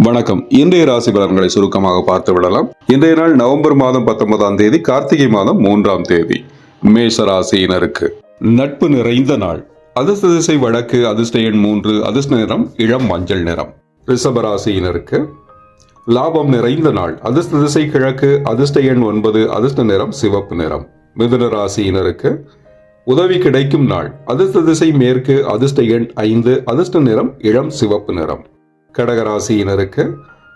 வணக்கம். இன்றைய ராசி பலன்களை சுருக்கமாக பார்த்து விடலாம். இன்றைய நாள் நவம்பர் மாதம் 19ஆம் தேதி, கார்த்திகை மாதம் 3ஆம் தேதி. மேஷ ராசியினருக்கு நட்பு நிறைந்த நாள். அதிர்ஷ்ட திசை வடக்கு, அதிர்ஷ்ட எண் 3, அதிர்ஷ்ட நிறம் இளம் மஞ்சள் நிறம். ரிஷப ராசியினருக்கு லாபம் நிறைந்த நாள். அதிர்ஷ்ட திசை கிழக்கு, அதிர்ஷ்ட எண் 9, அதிர்ஷ்ட நிறம் சிவப்பு நிறம். மிதுன ராசியினருக்கு உதவி கிடைக்கும் நாள். அதிர்ஷ்ட திசை மேற்கு, அதிர்ஷ்ட எண் 5, அதிர்ஷ்ட நிறம் இளம் சிவப்பு நிறம். கடகராசியினருக்கு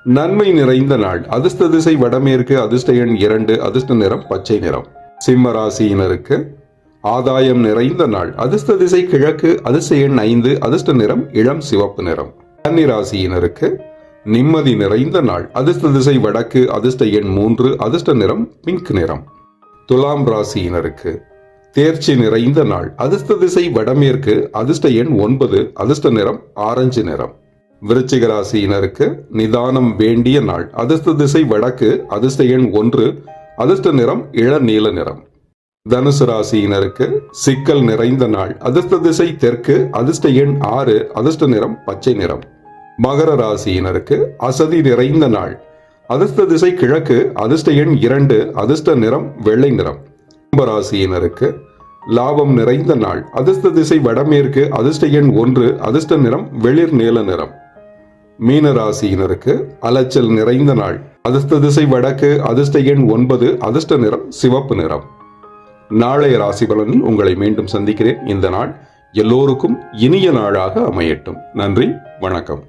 நன்மை நிறைந்த நாள். அதிர்ஷ்ட திசை வடமேற்கு, அதிர்ஷ்ட எண் 2, அதிர்ஷ்ட நிறம் பச்சை நிறம். சிம்ம ராசியினருக்கு ஆதாயம் நிறைந்த நாள். அதிர்ஷ்ட திசை கிழக்கு, அதிர்ஷ்ட எண் 5, அதிர்ஷ்ட நிறம் இளம் சிவப்பு நிறம். கன்னி ராசியினருக்கு நிம்மதி நிறைந்த நாள். அதிர்ஷ்ட திசை வடக்கு, அதிர்ஷ்ட எண் 3, அதிர்ஷ்ட நிறம் பிங்க் நிறம். துலாம் ராசியினருக்கு தேர்ச்சி நிறைந்த நாள். அதிர்ஷ்ட திசை வடமேற்கு, அதிர்ஷ்ட எண் 9, அதிர்ஷ்ட நிறம் ஆரஞ்சு நிறம். விருச்சிக ராசியினருக்கு நிதானம் வேண்டிய நாள். அதிர்ஷ்ட திசை வடக்கு, அதிர்ஷ்ட எண் 1, அதிர்ஷ்ட நிறம் இளநீல நிறம். தனுசு ராசியினருக்கு சிக்கல் நிறைந்த நாள். அதிர்ஷ்ட திசை தெற்கு, அதிர்ஷ்ட எண் 6, அதிர்ஷ்ட நிறம் பச்சை நிறம். மகர ராசியினருக்கு அசதி நிறைந்த நாள். அதிர்ஷ்ட திசை கிழக்கு, அதிர்ஷ்ட எண் 2, அதிர்ஷ்ட நிறம் வெள்ளை நிறம். கும்ப ராசியினருக்கு லாபம் நிறைந்த நாள். அதிர்ஷ்ட திசை வடமேற்கு, அதிர்ஷ்ட எண் 1, அதிர்ஷ்ட நிறம் வெளிர் நீல நிறம். மீன ராசியினருக்கு அலைச்சல் நிறைந்த நாள். அதிர்ஷ்ட திசை வடக்கு, அதிர்ஷ்ட எண் 9, அதிர்ஷ்ட நிறம் சிவப்பு நிறம். நாளைய ராசி பலனில் உங்களை மீண்டும் சந்திக்கிறேன். இந்த நாள் எல்லோருக்கும் இனிய நாளாக அமையட்டும். நன்றி, வணக்கம்.